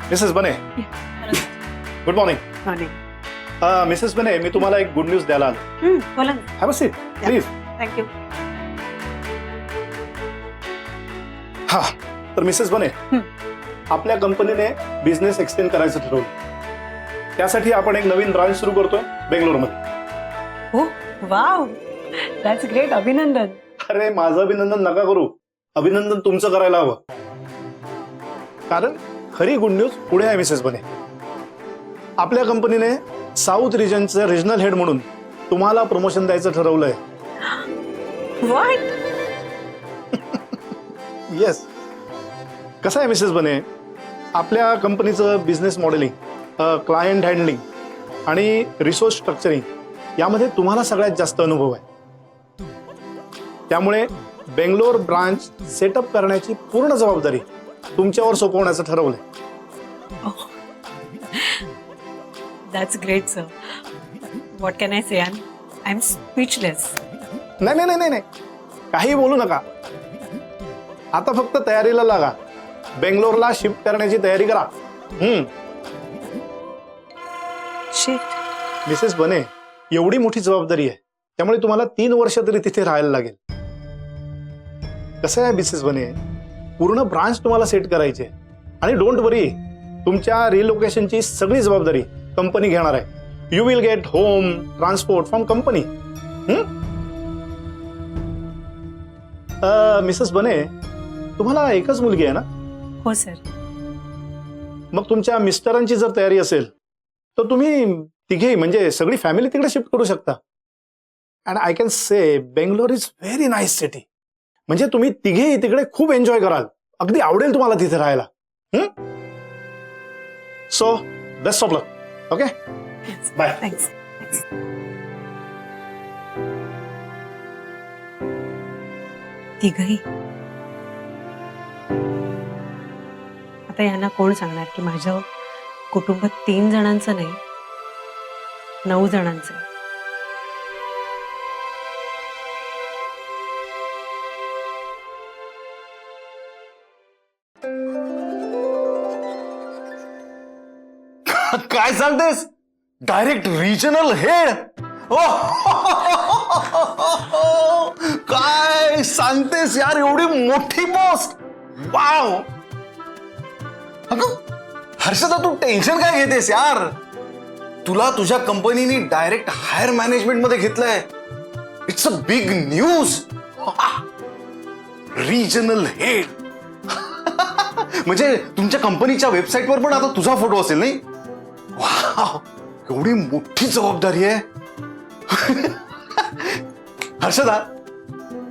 Mrs बने, good morning. Morning. Mrs बने, मी तुम्हाला एक गुड न्यूज द्यायला आलो. बोला. Have a seat please. Thank you. हा, तर मिसेस बने, आपल्या कंपनीने बिझनेस एक्सटेंड करायचं ठरवलं. त्यासाठी आपण एक नवीन ब्रांच सुरू करतोय बेंगलोरमध्ये. हो, वाव, दॅट्स ग्रेट. अभिनंदन. अरे माझं अभिनंदन नका करू, अभिनंदन तुमचं करायला हवं. कारण खरी गुड न्यूज पुढे आहे मिसेस बने. आपल्या कंपनीने साऊथ रिजनचं रिजनल हेड म्हणून तुम्हाला प्रमोशन द्यायचं ठरवलंय. व्हॉट? येस. कसं आहे मिसेस बने, आपल्या कंपनीचं बिझनेस मॉडेलिंग, क्लायंट हँडलिंग आणि रिसोर्स स्ट्रक्चरिंग यामध्ये तुम्हाला सगळ्यात जास्त अनुभव आहे. त्यामुळे बेंगलोर ब्रांच सेटअप करण्याची पूर्ण जबाबदारी तुमच्यावर सोपवण्याचं ठरवलंय. That's great sir. What can I say? I am speechless. नाही नाही नाही नाही, काही बोलू नका. आता फक्त तयारीला लागा. बेंगलोरला शिफ्ट करण्याची तयारी करा. शिट. मिसेस बने, एवढी मोठी जबाबदारी आहे, त्यामुळे तुम्हाला 3 वर्ष तरी तिथे राहायला लागेल. कसं आहे मिसेस बने, पूर्ण ब्रांच तुम्हाला सेट करायची आहे. आणि डोंट वरी, तुमच्या रिलोकेशनची सगळी जबाबदारी कंपनी घेणार आहे. You will get home transport from company. Mrs बने, तुम्हाला एकच मुलगी आहे ना? हो सर. मग तुमच्या मिस्टरांची जर तयारी असेल तर तुम्ही तिघेही म्हणजे सगळी फॅमिली तिकडे शिफ्ट करू शकता. And I can say Bangalore is very nice city. म्हणजे तुम्ही तिघेही तिकडे खूप एन्जॉय कराल. अगदी आवडेल तुम्हाला तिथे राहायला. So best of luck. Okay, bye. Thanks. तिघही. आता यांना कोण सांगणार की माझं कुटुंब 3 जणांचं नाही, 9 जणांचं. काय सांगतेस? Direct regional head? काय सांगतेस यार, एवढी मोठी पोस्ट. वाव. अगं हर्षदा, तू टेन्शन काय घेतेस यार? तुला तुझ्या कंपनीने डायरेक्ट हायर मॅनेजमेंट मध्ये घेतलंय. It's a big news. Regional head म्हणजे तुमच्या कंपनीच्या वेबसाईटवर पण आता तुझा फोटो असेल नाही? वाव, एवढी मोठी जबाबदारी आहे. हर्षदा,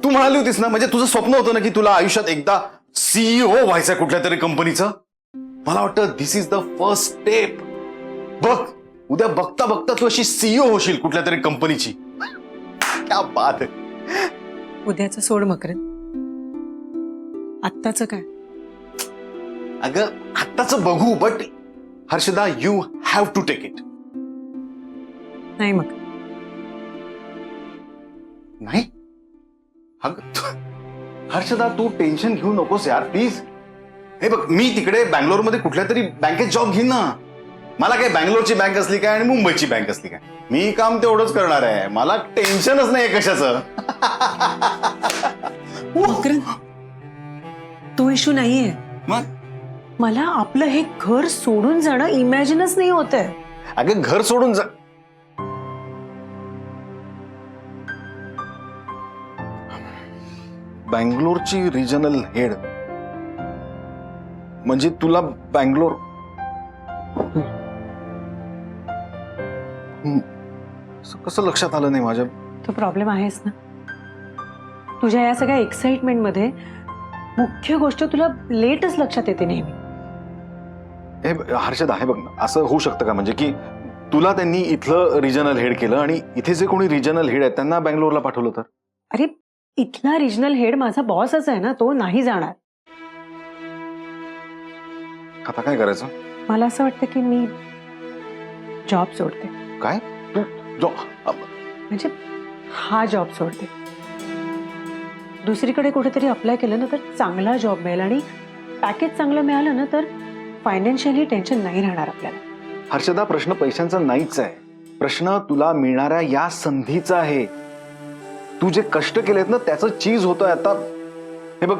तू म्हणाली होतीस ना, म्हणजे तुझं स्वप्न होतं ना की तुला आयुष्यात एकदा सीईओ व्हायचं कुठल्या तरी कंपनीचं. मला वाटतं दिस इज द फर्स्ट स्टेप. बघ, उद्या बघता बघता तू अशी सीईओ होशील कुठल्या तरी कंपनीची. क्या बात आहे. उद्याचं सोड मकरन, आत्ताचं काय? अगं आत्ताच बघू, but Harshada, you have to take it. नाही मग. नाही हर्षदा, तू टेन्शन घेऊ नकोस यार प्लीज. हे बघ, मी तिकडे बँगलोरमध्ये कुठल्या तरी बँकेत जॉब घेईन ना. मला काय बँगलोरची बँक असली काय आणि मुंबईची बँक असली काय, मी काम तेवढंच करणार आहे. मला टेन्शनच नाही कशाचं. मकरन, तो इश्यू नाहीये. मग मला आपलं हे घर सोडून जाणं इमॅजिनच नाही होत आहे. अगं घर सोडून जा. बँगलोरची रिजनल हेड म्हणजे तुला बँगलोर कसं लक्षात आलं नाही माझ्या? तो प्रॉब्लेम आहेस ना. तुझ्या या सगळ्या एक्साइटमेंट मध्ये मुख्य गोष्ट तुला लेटच लक्षात येते नेहमी. हे हर्षदा, हे बघ ना, असं होऊ शकतं का म्हणजे की तुला त्यांनी इथलं रिजनल हेड केलं आणि इथे जे कोणी रिजनल हेड आहेत त्यांना बँगलोरला पाठवलं तर? अरे इथला रिजनल हेड माझा बॉसच आहे ना, तो नाही जाणार. आता काय करायचं? मला असं वाटतं की मी जॉब सोडते. काय? तू म्हणजे हा जॉब सोडते. दुसरीकडे कुठेतरी अप्लाय केलं ना तर चांगला जॉब मिळेल आणि पॅकेज चांगलं मिळालं ना तर फायनान्शियली टेन्शन नाही राहणार आपल्याला. हर्षदा, प्रश्न पैशांचा नाहीच आहे. प्रश्न तुला मिळणाऱ्या या संधीचा आहे. तू जे कष्ट केलेत ना त्याचं चीज होतंय आता. हे बघ,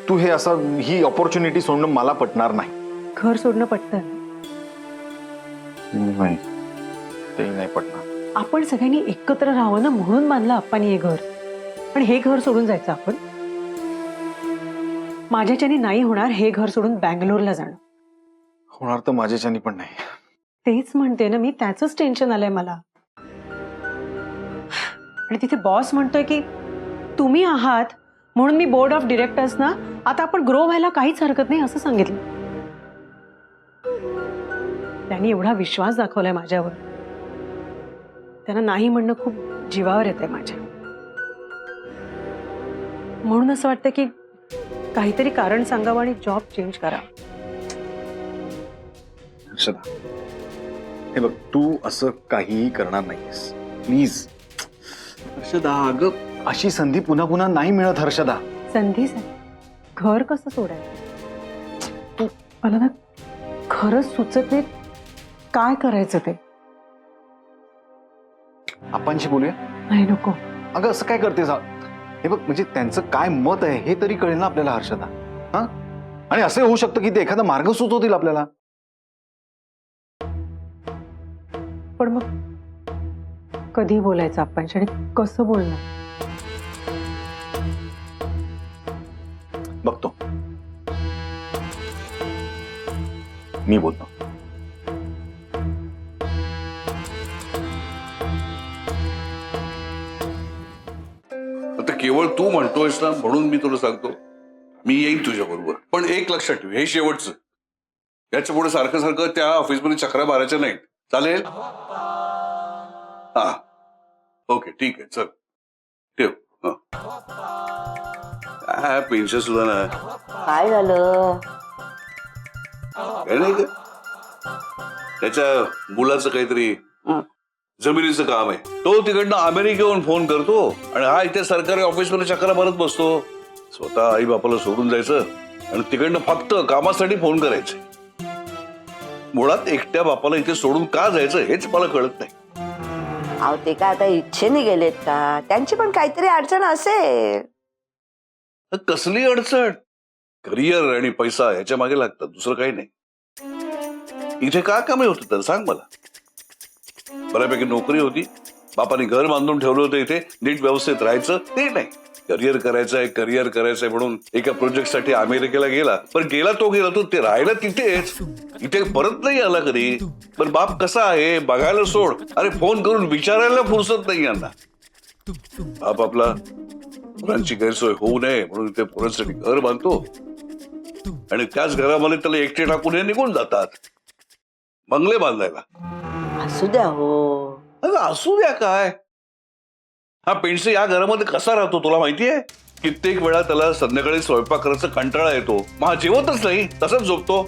तू हे असं ही ऑपॉर्च्युनिटी सोडणं मला पटणार नाही. घर सोडणं पटतं ना? नाही, ते नाही पटणार. आपण सगळ्यांनी एकत्र राहावं ना, म्हणून बांधलं आप्पानी हे घर. पण हे घर सोडून जायचं आपण? माझ्याच्यानी नाही होणार हे घर सोडून बँगलोरला जाणं. होणार तर माझ्याच्यानी पण नाही. तेच म्हणते ना मी, त्याचंच टेन्शन आलंय मला. आणि तिथे बॉस म्हणतोय की तुम्ही आहात म्हणून मी बोर्ड ऑफ डिरेक्टर्सना आता आपण ग्रो व्हायला काहीच हरकत नाही असं सांगितलं. त्यांनी एवढा विश्वास दाखवलाय माझ्यावर. त्यांना नाही म्हणणं खूप जीवावर येतंय माझ्या. म्हणून असं वाटतं की काहीतरी कारण सांगावं आणि जॉब चेंज करावा. हर्षदा, हे बघ, तू असं काहीही करणार नाहीस. प्लीज हर्षदा, अगं अशी संधी पुन्हा पुन्हा नाही मिळत. हर्षदा, संधी घर कसं सोडायचं? तू मला ना खरंच सुचत नाही काय करायचं ते. आपणशी बोलूया. नाही, नको. अगं असं काय करतेस? हे बघ, म्हणजे त्यांचं काय मत आहे हे तरी कळेल ना आपल्याला हर्षदा. हा, आणि असं होऊ शकतं की ते एखादा मार्ग सुचवतील आपल्याला. पण मग कधी बोलायचं आपण आणि कसं बोलणार? बघतो, मी बोलतो. आता केवळ तू म्हणतोयस ना म्हणून मी तुला सांगतो, मी येईन तुझ्या बरोबर. पण एक लक्षात ठेव, हे शेवटचं. याच्या पुढे सारखं सारखं त्या ऑफिसमध्ये चक्रा मारायच्या नाहीत. चालेल? हा, ओके, ठीक आहे, चल ठेव. काय पेन्शन सुद्धा ना. काय झालं? काय नाही का, त्याच्या मुलाचं काहीतरी जमिनीचं काम आहे. तो तिकडनं अमेरिकेहून फोन करतो आणि हा इथे सरकारी ऑफिसमध्ये चक्रा मारत बसतो. स्वतः आई बापाला सोडून जायचं आणि तिकडनं फक्त कामासाठी फोन करायचे. मुळात एकट्या बापाला इथे सोडून का जायचं हेच मला कळत नाही. अहो, ते काय आता इच्छेने गेलेत का? त्यांची पण काहीतरी अडचण असेल. कसली अडचण? करिअर आणि पैसा ह्याच्या मागे लागतात, दुसरं काही नाही. इथे का कमी होतं तर सांग मला. बऱ्यापैकी नोकरी होती, बापाने घर बांधून ठेवलं होतं, इथे नीट व्यवस्थित राहायचं. ते नाही, करिअर करायचंय म्हणून एका प्रोजेक्ट साठी अमेरिकेला गेला. पण गेला तो ते राहिला तिथेच, इथे परत नाही आला कधी. पण बाप कसा आहे बघायला सोड, अरे फोन करून विचारायला फुरसत नाही यांना. बाप आपला पोरांची गैरसोय होऊ नये म्हणून ते पोरांसाठी घर बांधतो आणि त्याच घरामध्ये त्याला एकटे टाकून हे निघून जातात बंगले बांधायला. असू द्या हो. अगं असू द्या काय, हा पेंडसे या घरामध्ये कसा राहतो तुला माहितीये? कित्येक वेळा त्याला संध्याकाळी स्वयंपाक करायचा कंटाळा येतो, मग हा जेवतच नाही, तसंच झोपतो.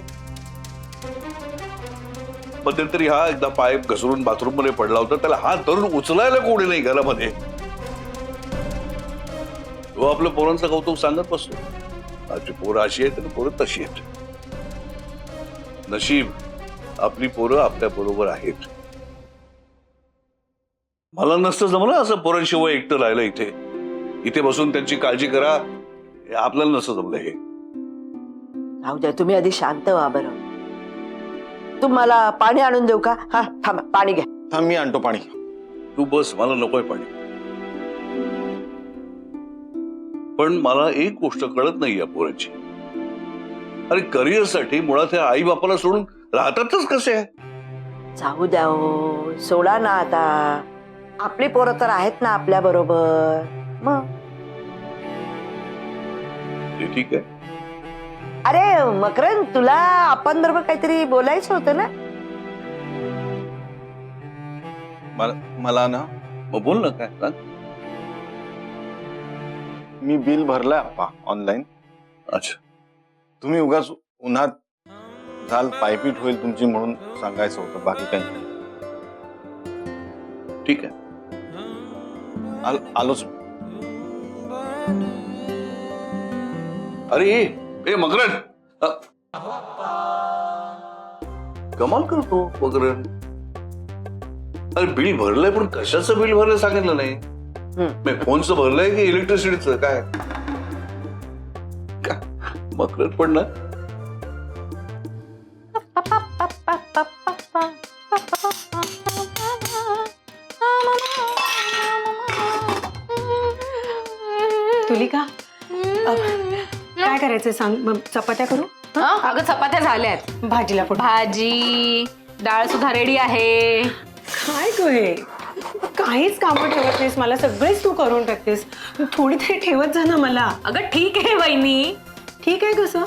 मध्यंतरी हा एकदा पाय घसरून बाथरूम मध्ये पडला होता, त्याला हात धरून उचलायला कोणी नाही घरामध्ये. तो आपल्या पोरांचं कौतुक सांगत बसतो, माझी पोरं अशी आहेत आणि पोरं तशी आहेत. नशीब आपली पोरं आपल्या बरोबर आहेत. मला नसतं जमलं असं पोरांशिवाय एकटं राहिलं इथे. इथे बसून त्यांची काळजी करा, आपल्याला नसतं जमलं हे. राहू द्या, तुम्ही आधी शांत व्हा बरं. तुम्हाला पाणी आणून देऊ का? हा, थांबा, पाणी घ्या. हा, मी आणतो पाणी. तू बस, मला नकोय पाणी. पण मला एक गोष्ट कळत नाही या पोरांची. अरे करिअरसाठी मुळात हे आई बापाला सोडून राहतातच कसे? जाऊ द्या हो, सोडा ना आता. आपली पोरं तर आहेत ना आपल्या बरोबर. मग ते ठीक आहे. अरे मकरंद, तुला आपण बरोबर काहीतरी बोलायचं होतं ना? मला ना, मग बोल ना, काय सांग. मी बिल भरलंय आपा ऑनलाईन. अच्छा, तुम्ही उगाच उन्हात झाल पायपीट होईल तुमची म्हणून सांगायचं होतं, बाकी काही नाही. ठीक आहे, आलोच. अरे ए मकरंद, कमाल करतो वगैरे. अरे बिल भरलंय, पण कशाचं बिल भरलंय सांगितलं नाही. फोनचं भरलंय की इलेक्ट्रिसिटीचं काय? मकरन पण ना. तुलिका काय करायचंय सांग, मग चपात्या करू? अगं चपात्या झाल्यात. भाजीला पण भाजी डाळ सुद्धा रेडी आहे. काय ग हे, काहीच कामं ठेवत नाहीस मला, सगळेच तू करून टाकतेस. थोडी तरी ठेवत जा ना मला. अगं ठीक आहे वहिनी. ठीक आहे कसं?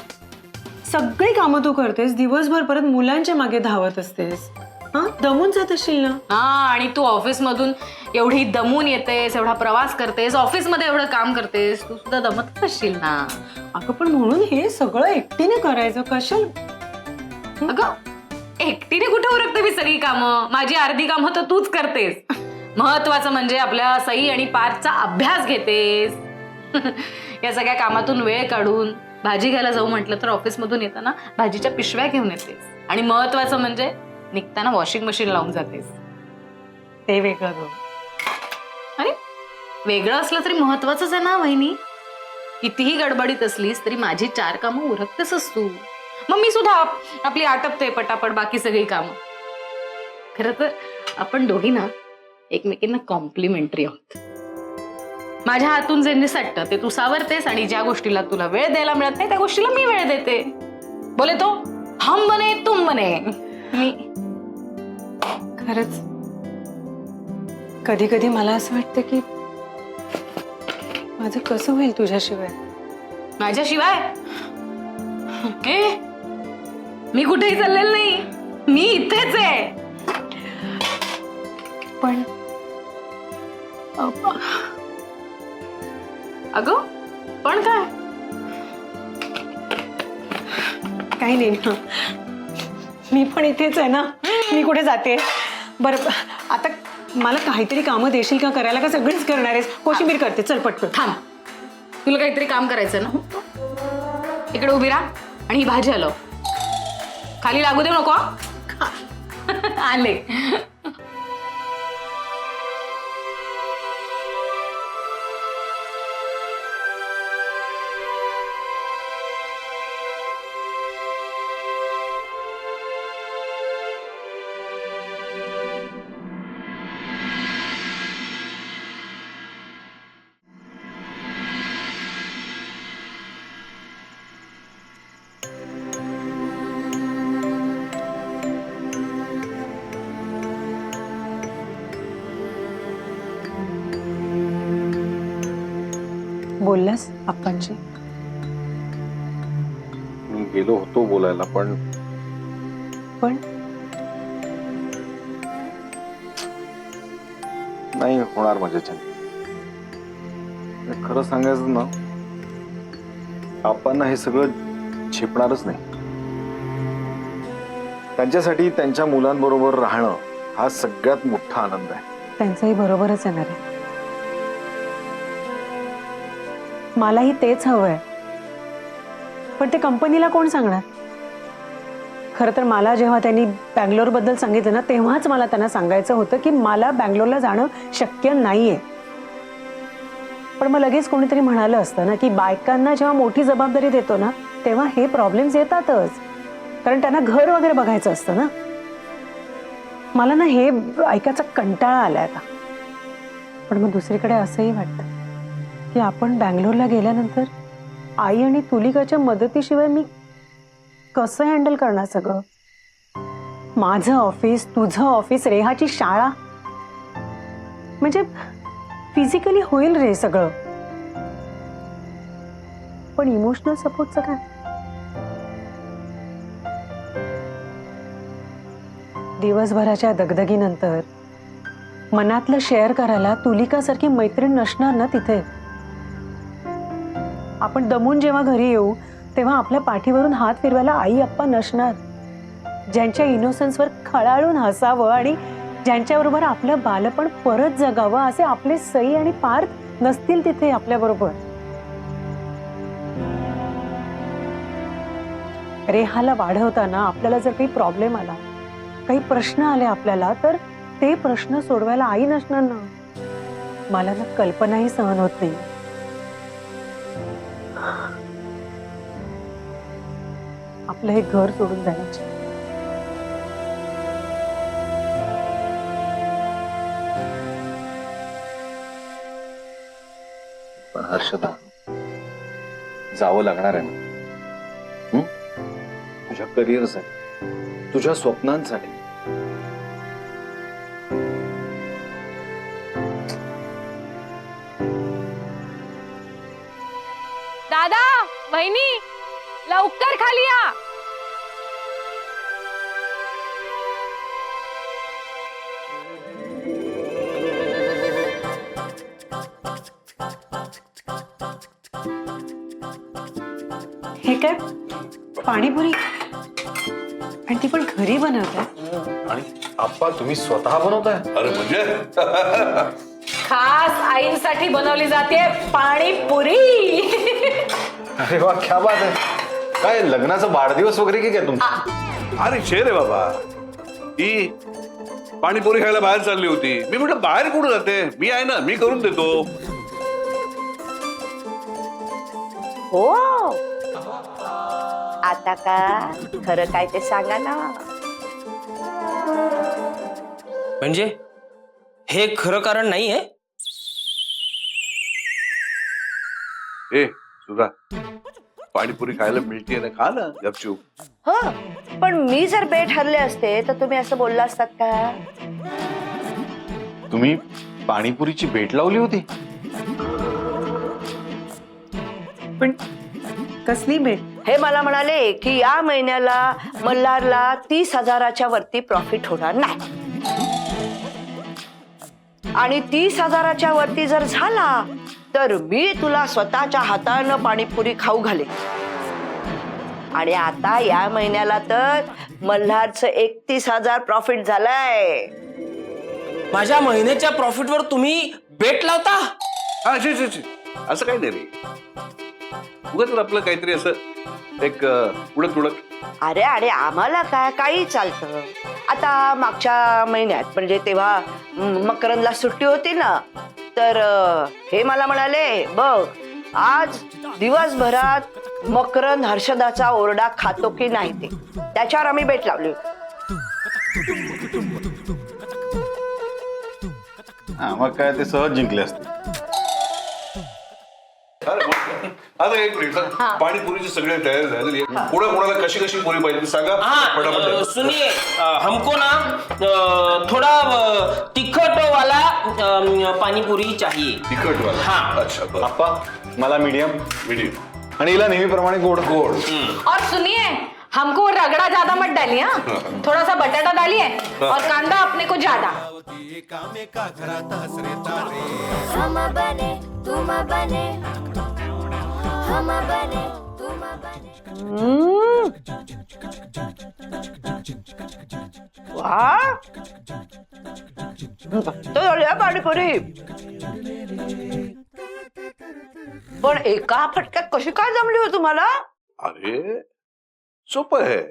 सगळी कामं तू करतेस, दिवसभर परत मुलांच्या मागे धावत असतेस. हा, दमून जात असशील ना. हा, आणि तू ऑफिस मधून एवढी दमून येतेस, एवढा प्रवास करतेस, ऑफिस मध्ये एवढं काम करतेस, तू सुद्धा दमत असशील ना. अगं पण म्हणून हे सगळं एकटीने करायचं कशाला? अगं एकटीने कुठे उरकते मी सगळी कामं? माझी अर्धी कामं तर तूच करतेस. महत्वाचं म्हणजे आपल्या सई आणि पार्थचा अभ्यास घेतेस. या सगळ्या कामातून वेळ काढून भाजी घ्यायला जाऊ म्हटलं तर ऑफिस मधून येताना भाजीच्या पिशव्या घेऊन येतेस. आणि महत्वाचं म्हणजे निघताना वॉशिंग मशीन लावून जातेस. ते वेगळं ग. अरे वेगळं असलं तरी महत्वाचंच आहे ना वहिनी. कितीही गडबडीत असलीस तरी माझी 4 कामं उरकतेसच तू. मग मी सुद्धा आपली आटपते पटापट बाकी सगळी कामं. खरं तर आपण दोघी ना एकमेकींना कॉम्प्लिमेंटरी आहोत. माझ्या हातून जे निसटतं ते तू सावरतेस, आणि ज्या गोष्टीला तुला वेळ द्यायला मिळत नाही त्या गोष्टीला मी वेळ देते. बोले तो हम बने तुम बने. मी खरंच कधी कधी मला असं वाटतं की माझं कसं होईल तुझ्याशिवाय. माझ्याशिवाय मी कुठेही चाललेलं नाही, मी इथेच आहे. पण अगं पण काय? काही नाही ना, मी पण इथेच आहे ना, मी कुठे जाते. बरं आता मला काहीतरी कामं देशील का करायला, का सगळीच करणार आहेस? कोशिंबीर करते, चल पटकन. थांब, तुला काहीतरी काम करायचं ना, इकडे उभी राहा आणि ही भाजी हलव. खाली लागू देऊ नको. आले. बोललास अप्पांची? मी गेलो होतो बोलायला, पण पण नाही होणार माझ्याच्या. खरं सांगायचं ना, आपण हे सगळं झेपणारच नाही. त्यांच्यासाठी त्यांच्या मुलांबरोबर राहणं हा सगळ्यात मोठा आनंद आहे. त्यांचंही बरोबरच येणार आहे. मलाही तेच हवंय, पण ते कंपनीला कोण सांगणार? खरं तर मला जेव्हा त्यांनी बँगलोर बद्दल सांगितलं ना, तेव्हाच मला त्यांना सांगायचं होतं की मला बँगलोरला जाणं शक्य नाहीये. पण मग लगेच कोणीतरी म्हणालं असतं ना की बायकांना जेव्हा मोठी जबाबदारी देतो ना तेव्हा हे प्रॉब्लेम्स येतातच, कारण त्यांना घर वगैरे बघायचं असतं ना. मला ना हे ऐकायचा कंटाळा आलाय आता. पण मग दुसरीकडे असंही वाटतं की आपण बँगलोरला गेल्यानंतर आई आणि तुलिकाच्या मदतीशिवाय मी कसं हँडल करणार सगळं? माझं ऑफिस, तुझं ऑफिस, रेहाची शाळा, म्हणजे फिजिकली होईल रे सगळं, पण इमोशनल सपोर्टचं काय? दिवसभराच्या दगदगीनंतर मनातलं शेअर करायला तुलिकासारखी मैत्रीण नसणार ना तिथे. आपण दमून जेव्हा घरी येऊ तेव्हा आपल्या पाठीवरून हात फिरवायला आई अप्पा नसणार, ज्यांच्या इनोसन्सवर खळाळून हसावं आणि ज्यांच्याबरोबर आपलं बालपण परत जगावं असे आपले सई आणि पार्थ नसतील तिथे आपल्याबरोबर. रेहाला वाढवताना आपल्याला जर काही प्रॉब्लेम आला, काही प्रश्न आले आपल्याला, तर ते प्रश्न सोडवायला आई नसणार ना. मला ना कल्पनाही सहन होत नाही. आपलं हे घर सोडून जाण्याची. पण हर्षदा, जावं लागणार आहे ना. तुझ्या करिअरसाठी, तुझ्या स्वप्नांसाठी. दादा, वहिनी, लवकर खाली या. हे काय पाणीपुरी, आणि ती पण घरी बनवताय. आणि आप्पा, तुम्ही स्वतः बनवताय? अरे म्हणजे खास आईंसाठी बनवली जाते पाणीपुरी. अरे वा, क्या बात आहे. काय लग्नाचा वाढदिवस वगैरे की काय तुमचा? अरे शे रे बाबा, ती पाणीपुरी खायला बाहेर चालली होती. मी म्हटलं बाहेर कुठं जाते, मी आहे ना, मी करून देतो. हो, आता का खरं काय ते सांगा ना. म्हणजे हे खरं कारण नाहीये? ए सुधा, पाणीपुरी खायला मिळते ना, खा ना गपचूप. हो, पण मी जर बेट हरले असते तर तुम्ही असं बोलला असतात का? तुम्ही पाणीपुरीची भेट लावली होती? पण कसली भेट? हे मला म्हणाले की या महिन्याला मल्हारला 30,000च्या वरती प्रॉफिट होणार नाही, आणि 30,000च्या वरती जर झाला तर मी तुला स्वतःच्या हातानं पाणीपुरी खाऊ घाले. आणि आता या महिन्याला तर मल्हारचं 31,000 प्रॉफिट झालंय. माझ्या महिन्याच्या प्रॉफिटवर तुम्ही बेट लावता? हा शी शी शी, असं काही नाही रे. उगाच आपलं काहीतरी असं एक उडत उडत. अरे अरे, आम्हाला काय काही चालतं. आता मागच्या महिन्यात म्हणजे तेव्हा मकरंदला सुट्टी होती ना, तर हे मला म्हणाले, बघ आज दिवसभरात मकरंद हर्षदाचा ओरडा खातो की नाही ते, त्याच्यावर आम्ही बेट लावली होती. मग काय ते सहज जिंकले असते. अरे मग आता एक मिनिट, पाणीपुरीची सगळे तयार झालेली आहे. कोणाला कशी कशी पुरी पाहिजे सांगा पटापट. सुनिए, हमको ना थोड़ा तिखट वाला पानीपुरी चाहिए. तिखट वाला? हाँ. अच्छा बरं. आप्पा, मला मीडियम. मीडियम. आणि हिला नेहमीप्रमाणे गोड गोड. और सुनिए, हमको रगड़ा ज्यादा मत डालिए. हाँ, थोड़ा सा बटाटा डालिए और कांदा अपने को ज्यादा. हम बने तुम बने, हम बने तुम बने. वा, मस्त झाली हा पाणीपुरी. पण एका फटक्यात कशी काय जमली हो तुम्हाला? अरे सोपं आहे.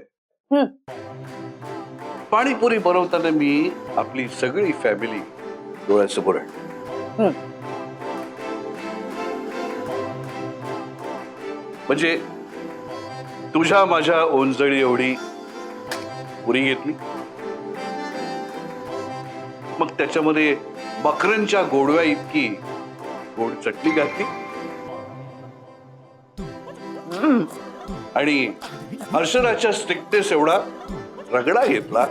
पाणीपुरी बनवताना मी आपली सगळी फॅमिली डोळ्यासमोर आणली. म्हणजे तुझ्या माझ्या ओंजळी एवढी पुरी घेतली, मग त्याच्यामध्ये बकऱ्यांच्या गोडव्या इतकी गोड चटणी घातली, आणि हर्षदाच्या स्टिकनेस एवढा रगडा घेतला.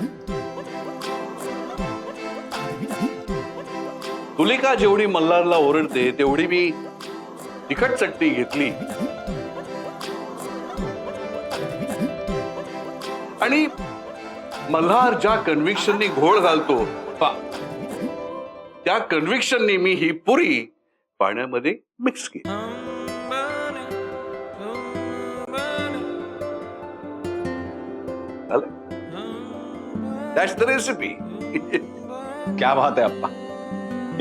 तुलिका जेवढी मल्हारला ओरडते तेवढी मी तिखट चटणी घेतली, आणि मल्हार ज्या कन्व्हिक्शननी घोळ घालतो त्या कन्व्हिक्शननी मी ही पुरी पाण्यामध्ये मिक्स केली. That's the recipe. क्या बात है अप्पा,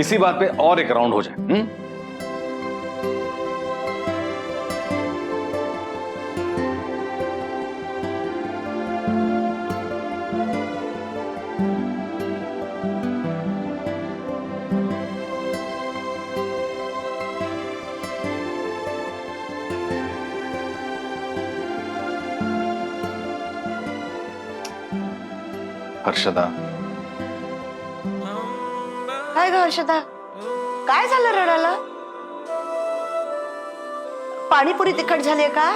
इसी बात पे और एक राउंड हो जाए. हर्षदा, काय ग हर्षदा, काय झालं रडायला? पाणीपुरी तिखट झालीये का?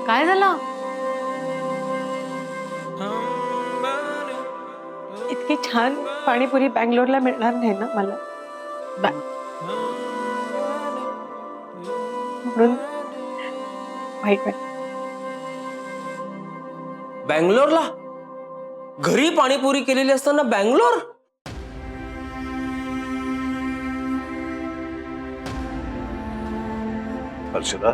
काय झालं? इतकी छान पाणीपुरी बँगलोरला मिळणार नाही ना मला, म्हणून वाईट वाटतं. बँगलोरला घरी पाणीपुरी केलेली असताना बँगलोर? हर्षदा,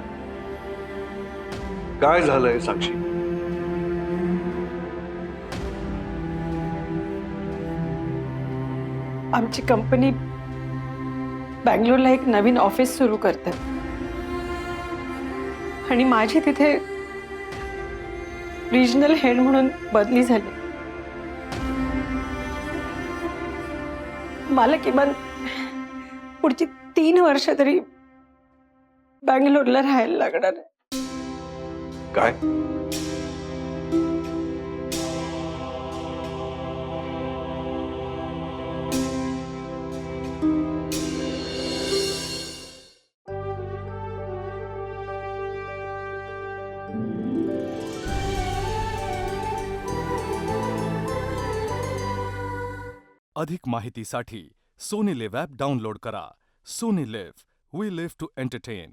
काय झालंय साक्षी? आमची कंपनी बँगलोरला एक नवीन ऑफिस सुरू करते आणि माझी तिथे रिजनल हेड म्हणून बदली झाली. मला किमान पुढची 3 वर्ष तरी बँगलोरला राहायला लागणार आहे. काय? अधिक माहितीसाठी सोनी लिव्ह ॲप डाउनलोड करा. Sony LIV, we live to entertain.